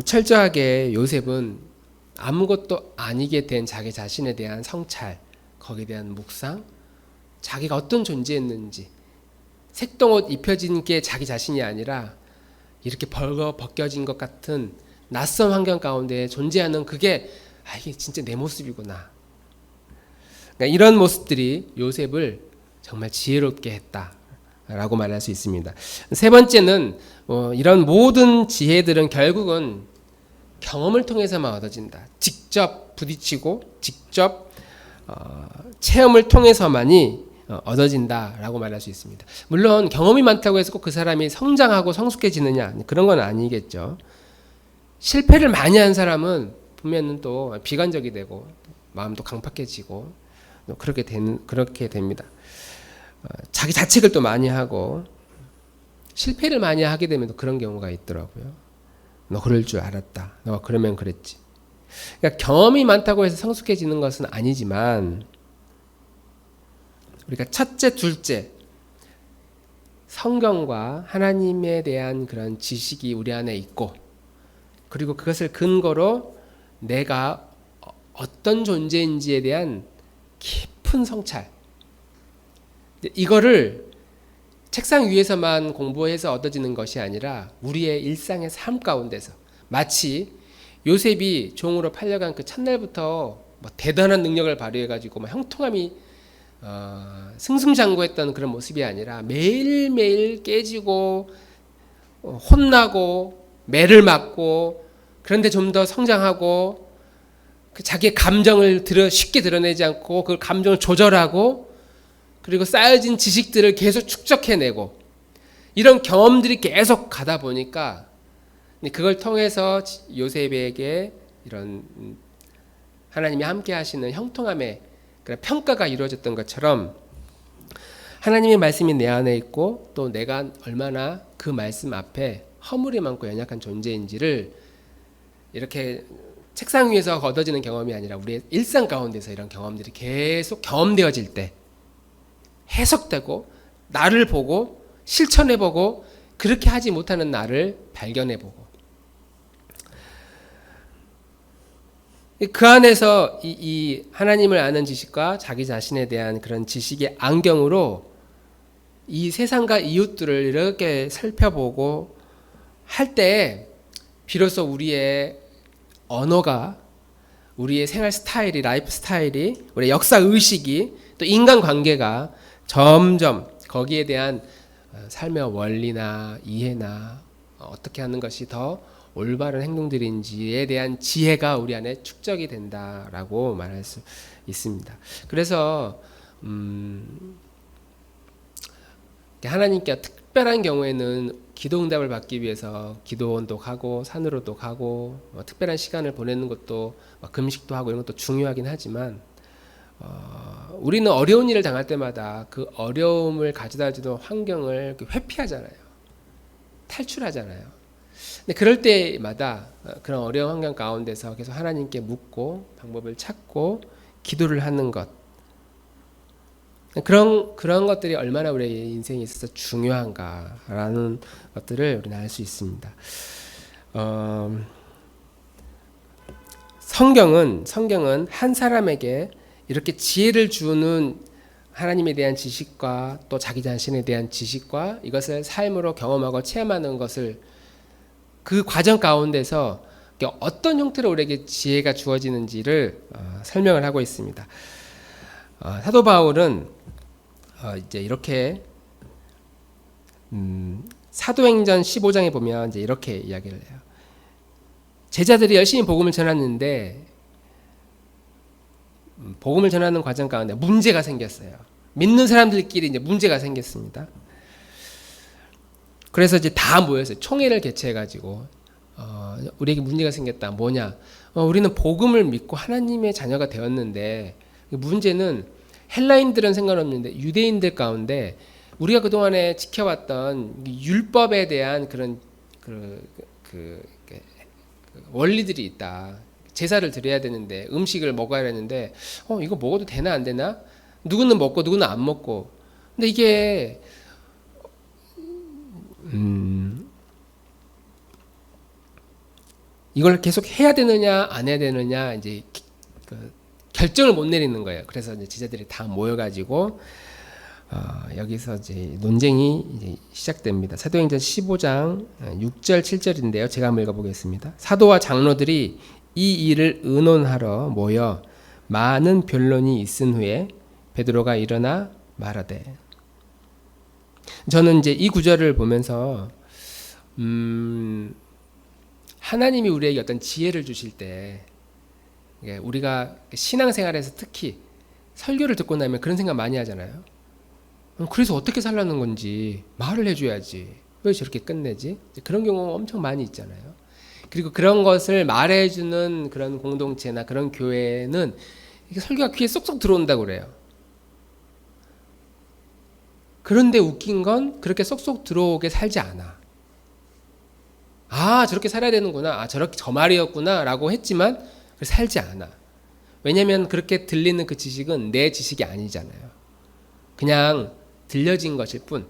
철저하게 요셉은 아무것도 아니게 된 자기 자신에 대한 성찰, 거기에 대한 묵상, 자기가 어떤 존재였는지, 색동옷 입혀진 게 자기 자신이 아니라 이렇게 벗겨진 것 같은 낯선 환경 가운데 존재하는 그게 이게 진짜 내 모습이구나. 그러니까 이런 모습들이 요셉을 정말 지혜롭게 했다라고 말할 수 있습니다. 세 번째는 이런 모든 지혜들은 결국은 경험을 통해서만 얻어진다. 직접 부딪히고 직접 체험을 통해서만이 얻어진다라고 말할 수 있습니다. 물론 경험이 많다고 해서 꼭 그 사람이 성장하고 성숙해지느냐, 그런 건 아니겠죠. 실패를 많이 한 사람은 보면은 또 비관적이 되고 마음도 강팍해지고 그렇게 됩니다. 자기 자책을 또 많이 하고 실패를 많이 하게 되면 또 그런 경우가 있더라고요. 너 그럴 줄 알았다. 너가 그러면 그랬지. 그러니까 경험이 많다고 해서 성숙해지는 것은 아니지만, 우리가 첫째, 둘째, 성경과 하나님에 대한 그런 지식이 우리 안에 있고, 그리고 그것을 근거로 내가 어떤 존재인지에 대한 깊은 성찰, 이거를 책상 위에서만 공부해서 얻어지는 것이 아니라 우리의 일상의 삶 가운데서, 마치 요셉이 종으로 팔려간 그 첫날부터 대단한 능력을 발휘해가지고 형통함이 승승장구했던 그런 모습이 아니라 매일매일 깨지고 혼나고 매를 맞고, 그런데 좀 더 성장하고 그 자기의 감정을 쉽게 드러내지 않고 그 감정을 조절하고, 그리고 쌓여진 지식들을 계속 축적해내고, 이런 경험들이 계속 가다 보니까 그걸 통해서 요셉에게 이런 하나님이 함께 하시는 형통함의 그런 평가가 이루어졌던 것처럼, 하나님의 말씀이 내 안에 있고 또 내가 얼마나 그 말씀 앞에 허물이 많고 연약한 존재인지를 이렇게 책상 위에서 얻어지는 경험이 아니라 우리의 일상 가운데서 이런 경험들이 계속 경험되어질 때 해석되고, 나를 보고 실천해보고, 그렇게 하지 못하는 나를 발견해보고, 그 안에서 이 하나님을 아는 지식과 자기 자신에 대한 그런 지식의 안경으로 이 세상과 이웃들을 이렇게 살펴보고 할 때 비로소 우리의 언어가, 우리의 생활 스타일이, 라이프 스타일이, 우리의 역사 의식이, 또 인간관계가 점점 거기에 대한 삶의 원리나 이해나 어떻게 하는 것이 더 올바른 행동들인지에 대한 지혜가 우리 안에 축적이 된다라고 말할 수 있습니다. 그래서 하나님께 특별한 경우에는 기도 응답을 받기 위해서 기도원도 가고 산으로도 가고 특별한 시간을 보내는 것도, 금식도 하고 이런 것도 중요하긴 하지만, 우리는 어려운 일을 당할 때마다 그 어려움을 가져다 주는 환경을 회피하잖아요. 탈출하잖아요. 근데 그럴 때마다 그런 어려운 환경 가운데서 계속 하나님께 묻고 방법을 찾고 기도를 하는 것, 그런 것들이 얼마나 우리의 인생에 있어서 중요한가라는 것들을 우리는 알 수 있습니다. 성경은 한 사람에게 이렇게 지혜를 주는 하나님에 대한 지식과 또 자기 자신에 대한 지식과 이것을 삶으로 경험하고 체험하는 것을 그 과정 가운데서 어떤 형태로 우리에게 지혜가 주어지는지를 설명을 하고 있습니다. 사도 바울은 이제 이렇게 사도행전 15장에 보면 이제 이렇게 이야기를 해요. 제자들이 열심히 복음을 전했는데 복음을 전하는 과정 가운데 문제가 생겼어요. 믿는 사람들끼리 이제 문제가 생겼습니다. 그래서 이제 다 모였어요. 총회를 개최해가지고 우리에게 문제가 생겼다. 뭐냐? 우리는 복음을 믿고 하나님의 자녀가 되었는데 문제는 헬라인들은 상관없는데 유대인들 가운데 우리가 그동안에 지켜왔던 율법에 대한 그런 원리들이 있다. 제사를 드려야 되는데 음식을 먹어야 되는데 이거 먹어도 되나 안 되나? 누구는 먹고 누구는 안 먹고. 근데 이게 이걸 계속 해야 되느냐 안 해야 되느냐 이제 결정을 못 내리는 거예요. 그래서 이제 제자들이 다 모여가지고 여기서 이제 논쟁이 이제 시작됩니다. 사도행전 15장 6절 7절인데요. 제가 한번 읽어보겠습니다. 사도와 장로들이 이 일을 의논하러 모여 많은 변론이 있은 후에 베드로가 일어나 말하되. 저는 이제 이 구절을 보면서 하나님이 우리에게 어떤 지혜를 주실 때 우리가 신앙생활에서 특히 설교를 듣고 나면 그런 생각 많이 하잖아요. 그래서 어떻게 살라는 건지 말을 해줘야지. 왜 저렇게 끝내지? 그런 경우가 엄청 많이 있잖아요. 그리고 그런 것을 말해주는 그런 공동체나 그런 교회는 이게 설교가 귀에 쏙쏙 들어온다고 그래요. 그런데 웃긴 건 그렇게 쏙쏙 들어오게 살지 않아. 아, 저렇게 살아야 되는구나. 아, 저렇게 저 말이었구나. 라고 했지만 살지 않아. 왜냐하면 그렇게 들리는 그 지식은 내 지식이 아니잖아요. 그냥 들려진 것일 뿐.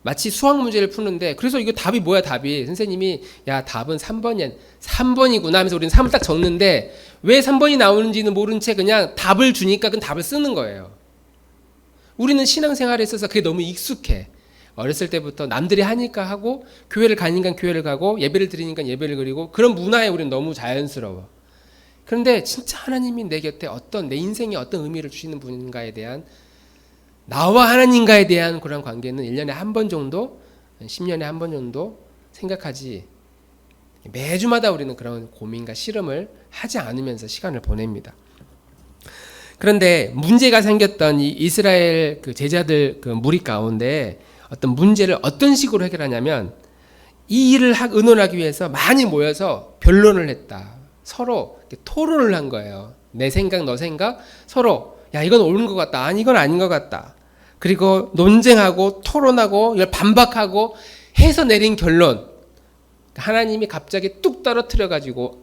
마치 수학 문제를 푸는데 그래서 이거 답이 뭐야 답이. 선생님이 야 답은 3번이야. 3번이구나 하면서 우리는 3을 딱 적는데 왜 3번이 나오는지는 모른 채 그냥 답을 주니까 그 답을 쓰는 거예요. 우리는 신앙생활에 있어서 그게 너무 익숙해. 어렸을 때부터 남들이 하니까 하고 교회를 가니까 교회를 가고 예배를 드리니까 예배를 드리고 그런 문화에 우리는 너무 자연스러워. 그런데 진짜 하나님이 내 곁에 내 인생에 어떤 의미를 주시는 분인가에 대한 나와 하나님과에 대한 그런 관계는 1년에 한 번 정도 10년에 한 번 정도 생각하지 매주마다 우리는 그런 고민과 실험을 하지 않으면서 시간을 보냅니다. 그런데 문제가 생겼던 이 이스라엘 그 제자들 그 무리 가운데 어떤 문제를 어떤 식으로 해결하냐면 이 일을 의논하기 위해서 많이 모여서 변론을 했다. 서로 토론을 한 거예요. 내 생각, 너 생각 서로 야 이건 옳은 것 같다. 아니 이건 아닌 것 같다. 그리고 논쟁하고 토론하고 이걸 반박하고 해서 내린 결론. 하나님이 갑자기 뚝 떨어뜨려 가지고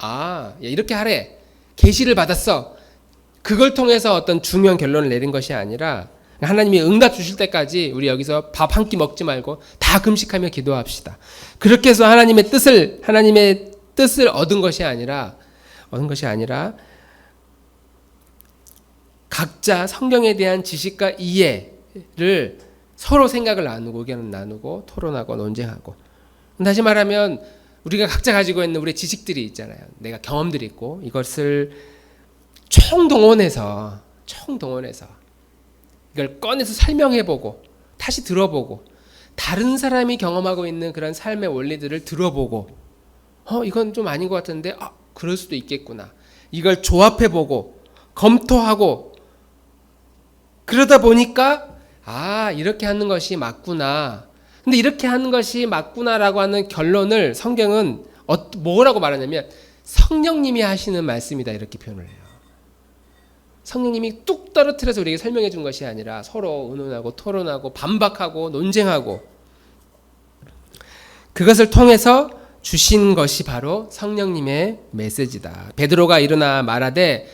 이렇게 하래. 계시를 받았어. 그걸 통해서 어떤 중요한 결론을 내린 것이 아니라 하나님이 응답 주실 때까지 우리 여기서 밥 한 끼 먹지 말고 다 금식하며 기도합시다. 그렇게 해서 하나님의 뜻을 얻은 것이 아니라 각자 성경에 대한 지식과 이해를 서로 생각을 나누고 의견을 나누고 토론하고 논쟁하고. 다시 말하면 우리가 각자 가지고 있는 우리의 지식들이 있잖아요. 내가 경험들이 있고 이것을 총동원해서 이걸 꺼내서 설명해보고 다시 들어보고 다른 사람이 경험하고 있는 그런 삶의 원리들을 들어보고 이건 좀 아닌 것 같은데 그럴 수도 있겠구나. 이걸 조합해보고 검토하고 그러다 보니까 이렇게 하는 것이 맞구나. 근데 이렇게 하는 것이 맞구나라고 하는 결론을 성경은 뭐라고 말하냐면 성령님이 하시는 말씀이다 이렇게 표현을 해요. 성령님이 뚝 떨어뜨려서 우리에게 설명해 준 것이 아니라 서로 의논하고 토론하고 반박하고 논쟁하고 그것을 통해서 주신 것이 바로 성령님의 메시지다. 베드로가 일어나 말하되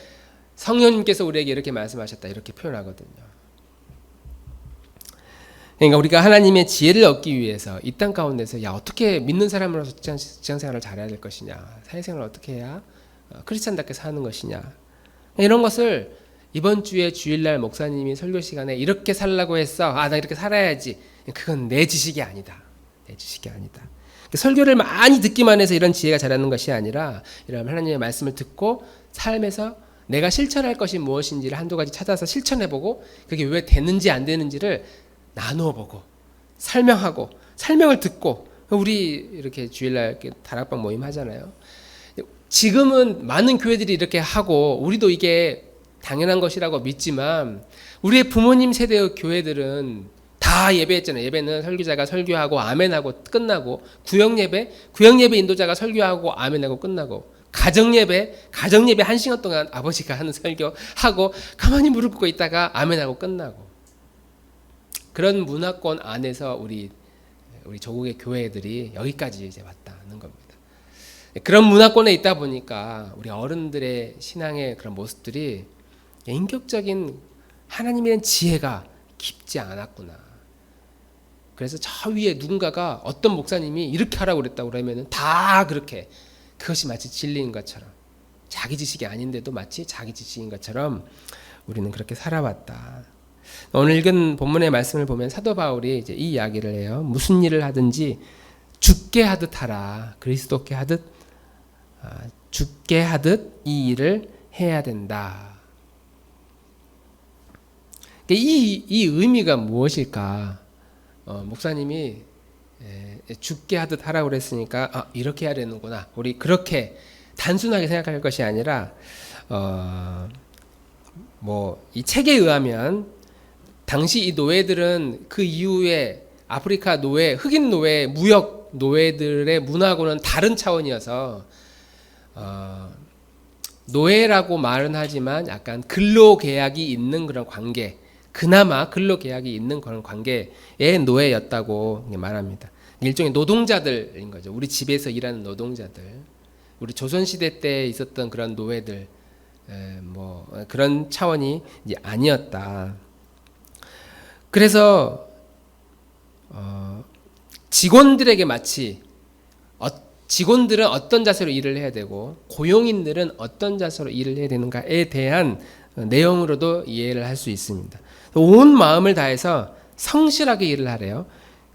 성령님께서 우리에게 이렇게 말씀하셨다 이렇게 표현하거든요. 그러니까 우리가 하나님의 지혜를 얻기 위해서 이 땅 가운데서 어떻게 믿는 사람으로서 직장 생활을 잘해야 될 것이냐, 사회생활을 어떻게 해야 크리스찬답게 사는 것이냐, 이런 것을 이번 주에 주일날 목사님이 설교 시간에 이렇게 살라고 했어, 나 이렇게 살아야지, 그건 내 지식이 아니다. 내 지식이 아니다. 설교를 많이 듣기만 해서 이런 지혜가 자라는 것이 아니라 이런 하나님의 말씀을 듣고 삶에서 내가 실천할 것이 무엇인지를 한두 가지 찾아서 실천해보고 그게 왜 되는지 안 되는지를 나누어보고 설명하고 설명을 듣고, 우리 이렇게 주일날 이렇게 다락방 모임 하잖아요. 지금은 많은 교회들이 이렇게 하고 우리도 이게 당연한 것이라고 믿지만 우리의 부모님 세대의 교회들은 다 예배했잖아요. 예배는 설교자가 설교하고 아멘하고 끝나고, 구역예배 인도자가 설교하고 아멘하고 끝나고, 가정예배 1시간 동안 아버지가 하는 설교하고 가만히 무릎 꿇고 있다가 아멘하고 끝나고, 그런 문화권 안에서 우리 조국의 교회들이 여기까지 이제 왔다는 겁니다. 그런 문화권에 있다 보니까 우리 어른들의 신앙의 그런 모습들이 인격적인 하나님에 대한 지혜가 깊지 않았구나. 그래서 저 위에 누군가가 어떤 목사님이 이렇게 하라고 그랬다고 그러면은 다 그렇게, 그것이 마치 진리인 것처럼, 자기 지식이 아닌데도 마치 자기 지식인 것처럼 우리는 그렇게 살아왔다. 오늘 읽은 본문의 말씀을 보면 사도 바울이 이제 이 이야기를 해요. 무슨 일을 하든지 죽게 하듯 하라. 그리스도께 하듯, 죽게 하듯 이 일을 해야 된다. 이 의미가 무엇일까? 목사님이 죽게 하듯 하라고 그랬으니까 이렇게 해야 되는구나. 우리 그렇게 단순하게 생각할 것이 아니라 이 책에 의하면 당시 이 노예들은 그 이후에 아프리카 노예, 흑인 노예, 무역 노예들의 문화하고는 다른 차원이어서 노예라고 말은 하지만 약간 근로계약이 있는 그런 관계, 그나마 근로계약이 있는 그런 관계의 노예였다고 말합니다. 일종의 노동자들인 거죠. 우리 집에서 일하는 노동자들, 우리 조선시대 때 있었던 그런 노예들, 그런 차원이 이제 아니었다. 그래서 직원들에게 마치 직원들은 어떤 자세로 일을 해야 되고 고용인들은 어떤 자세로 일을 해야 되는가에 대한 내용으로도 이해를 할 수 있습니다. 온 마음을 다해서 성실하게 일을 하래요.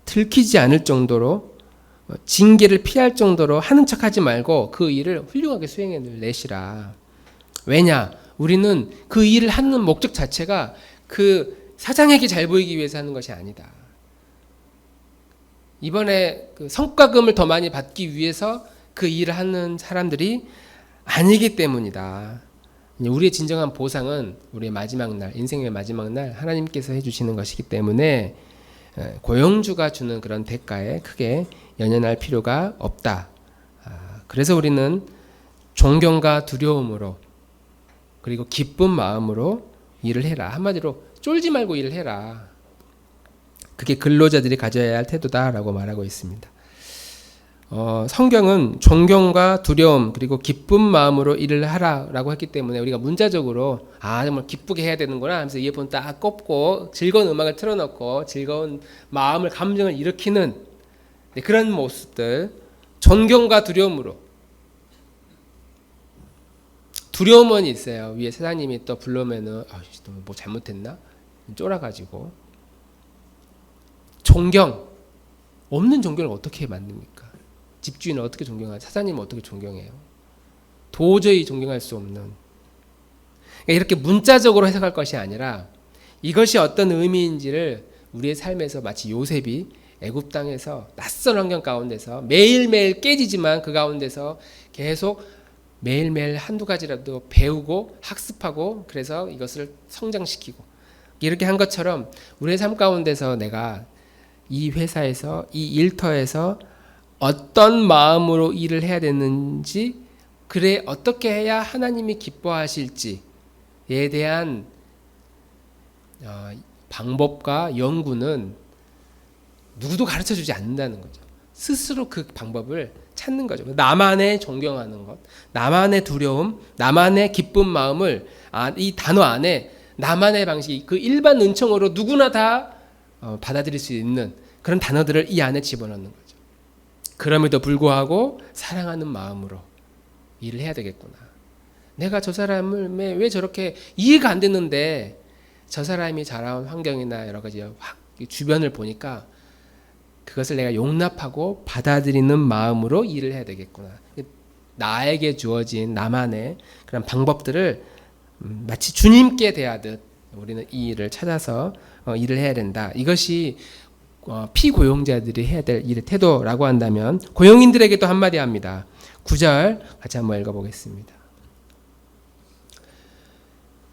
들키지 않을 정도로, 징계를 피할 정도로 하는 척하지 말고 그 일을 훌륭하게 수행해내시라. 왜냐? 우리는 그 일을 하는 목적 자체가 그 사장에게 잘 보이기 위해서 하는 것이 아니다. 이번에 그 성과금을 더 많이 받기 위해서 그 일을 하는 사람들이 아니기 때문이다. 우리의 진정한 보상은 우리의 마지막 날, 인생의 마지막 날 하나님께서 해주시는 것이기 때문에 고용주가 주는 그런 대가에 크게 연연할 필요가 없다. 그래서 우리는 존경과 두려움으로, 그리고 기쁜 마음으로 일을 해라. 한마디로 쫄지 말고 일을 해라. 그게 근로자들이 가져야 할 태도다라고 말하고 있습니다. 성경은 존경과 두려움 그리고 기쁜 마음으로 일을 하라라고 했기 때문에 우리가 문자적으로 정말 기쁘게 해야 되는구나 하면서 이어폰 딱 꼽고 즐거운 음악을 틀어놓고 즐거운 마음을, 감정을 일으키는 그런 모습들, 존경과 두려움으로. 두려움은 있어요. 위에 사장님이 또 불러오면은 뭐 잘못했나? 쫄아가지고. 존경, 없는 존경을 어떻게 만듭니까? 집주인을 어떻게 존경하죠? 사장님을 어떻게 존경해요? 도저히 존경할 수 없는. 그러니까 이렇게 문자적으로 해석할 것이 아니라 이것이 어떤 의미인지를 우리의 삶에서 마치 요셉이 애굽 땅에서 낯선 환경 가운데서 매일매일 깨지지만 그 가운데서 계속 매일매일 한두 가지라도 배우고 학습하고, 그래서 이것을 성장시키고, 이렇게 한 것처럼 우리의 삶 가운데서 내가 이 회사에서, 이 일터에서 어떤 마음으로 일을 해야 되는지, 그래 어떻게 해야 하나님이 기뻐하실지에 대한 방법과 연구는 누구도 가르쳐주지 않는다는 거죠. 스스로 그 방법을 찾는 거죠. 나만의 존경하는 것, 나만의 두려움, 나만의 기쁜 마음을 이 단어 안에 나만의 방식, 그 일반 은총으로 누구나 다 받아들일 수 있는 그런 단어들을 이 안에 집어넣는 거죠. 그럼에도 불구하고 사랑하는 마음으로 일을 해야 되겠구나. 내가 저 사람을 왜 저렇게 이해가 안 됐는데 저 사람이 자라온 환경이나 여러 가지 주변을 보니까 그것을 내가 용납하고 받아들이는 마음으로 일을 해야 되겠구나. 나에게 주어진 나만의 그런 방법들을 마치 주님께 대하듯 우리는 이 일을 찾아서 일을 해야 된다. 이것이 피고용자들이 해야 될 일의 태도라고 한다면 고용인들에게도 한마디 합니다. 9절 같이 한번 읽어보겠습니다.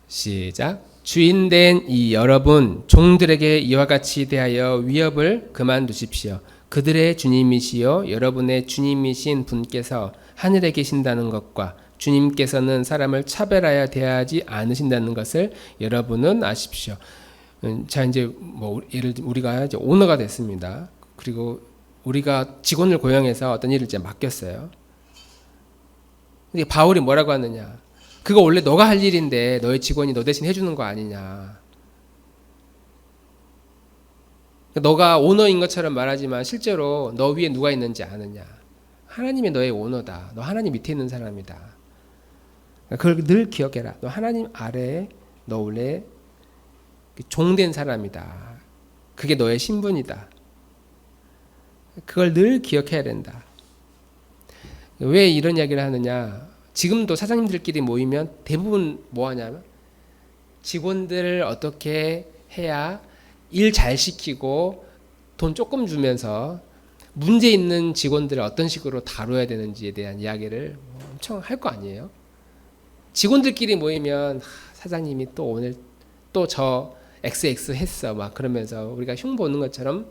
시작. 주인된 이 여러분 종들에게 이와 같이 대하여 위협을 그만두십시오. 그들의 주님이시요 여러분의 주님이신 분께서 하늘에 계신다는 것과 주님께서는 사람을 차별하여 대하지 않으신다는 것을 여러분은 아십시오. 자, 이제 예를 들면 우리가 이제 오너가 됐습니다. 그리고 우리가 직원을 고용해서 어떤 일을 이제 맡겼어요. 근데 바울이 뭐라고 하느냐? 그거 원래 너가 할 일인데 너의 직원이 너 대신 해주는 거 아니냐? 너가 오너인 것처럼 말하지만 실제로 너 위에 누가 있는지 아느냐? 하나님이 너의 오너다. 너 하나님 밑에 있는 사람이다. 그걸 늘 기억해라. 너 하나님 아래에 너 원래 종된 사람이다. 그게 너의 신분이다. 그걸 늘 기억해야 된다. 왜 이런 이야기를 하느냐? 지금도 사장님들끼리 모이면 대부분 뭐 하냐면 직원들을 어떻게 해야 일 잘 시키고 돈 조금 주면서 문제 있는 직원들을 어떤 식으로 다뤄야 되는지에 대한 이야기를 엄청 할 거 아니에요. 직원들끼리 모이면 사장님이 또 오늘 또 저 XX 했어 막 그러면서 우리가 흉 보는 것처럼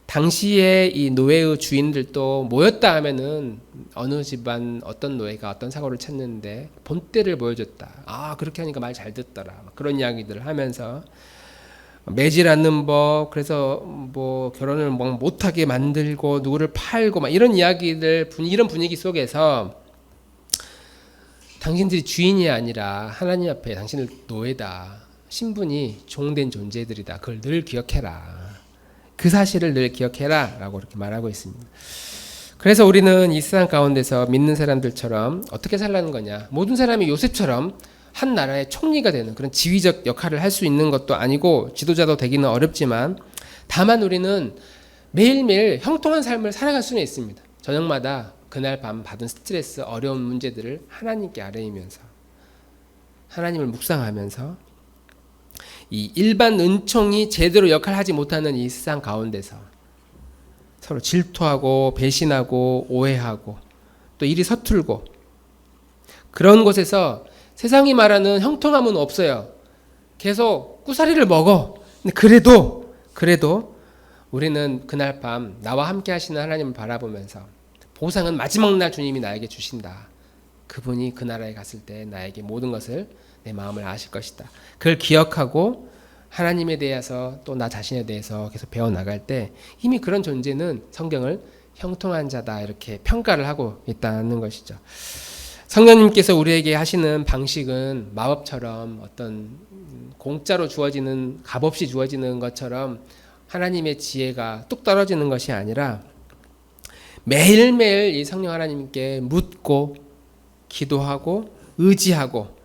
당시에 이 노예의 주인들도 모였다 하면은 어느 집안 어떤 노예가 어떤 사고를 쳤는데 본때를 보여줬다. 그렇게 하니까 말 잘 듣더라. 그런 이야기들을 하면서 매질 않는 법, 그래서 뭐 결혼을 못하게 만들고 누구를 팔고 막 이런 이야기들, 이런 분위기 속에서 당신들이 주인이 아니라 하나님 앞에 당신을 노예다. 신분이 종된 존재들이다. 그걸 늘 기억해라. 그 사실을 늘 기억해라 라고 이렇게 말하고 있습니다. 그래서 우리는 이 세상 가운데서 믿는 사람들처럼 어떻게 살라는 거냐. 모든 사람이 요셉처럼 한 나라의 총리가 되는 그런 지휘적 역할을 할 수 있는 것도 아니고 지도자도 되기는 어렵지만 다만 우리는 매일매일 형통한 삶을 살아갈 수는 있습니다. 저녁마다 그날 밤 받은 스트레스, 어려운 문제들을 하나님께 아뢰면서 하나님을 묵상하면서 이 일반 은총이 제대로 역할을 하지 못하는 이 세상 가운데서 서로 질투하고 배신하고 오해하고 또 일이 서툴고 그런 곳에서 세상이 말하는 형통함은 없어요. 계속 꾸사리를 먹어. 근데 그래도 우리는 그날 밤 나와 함께 하시는 하나님을 바라보면서 보상은 마지막 날 주님이 나에게 주신다. 그분이 그 나라에 갔을 때 나에게 모든 것을 내 마음을 아실 것이다. 그걸 기억하고 하나님에 대해서 또 나 자신에 대해서 계속 배워나갈 때 이미 그런 존재는 성경을 형통한 자다 이렇게 평가를 하고 있다는 것이죠. 성령님께서 우리에게 하시는 방식은 마법처럼 어떤 공짜로 주어지는 값없이 주어지는 것처럼 하나님의 지혜가 뚝 떨어지는 것이 아니라 매일매일 이 성령 하나님께 묻고 기도하고 의지하고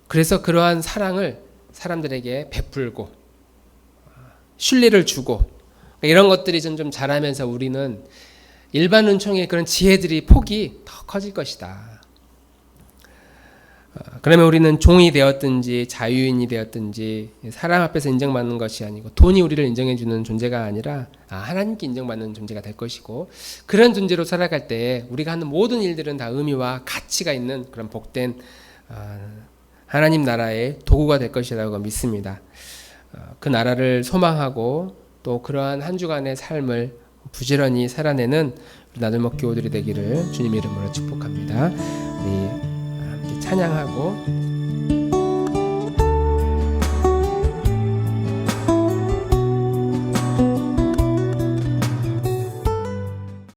그래서 그러한 사랑을 사람들에게 베풀고 신뢰를 주고 이런 것들이 좀 자라면서 우리는 일반 은총의 그런 지혜들이 폭이 더 커질 것이다. 그러면 우리는 종이 되었든지 자유인이 되었든지 사람 앞에서 인정받는 것이 아니고 돈이 우리를 인정해주는 존재가 아니라 하나님께 인정받는 존재가 될 것이고 그런 존재로 살아갈 때 우리가 하는 모든 일들은 다 의미와 가치가 있는 그런 복된 하나님 나라의 도구가 될 것이라고 믿습니다. 그 나라를 소망하고 또 그러한 한 주간의 삶을 부지런히 살아내는 나들먹기 오들이 되기를 주님 이름으로 축복합니다. 우리 함께 찬양하고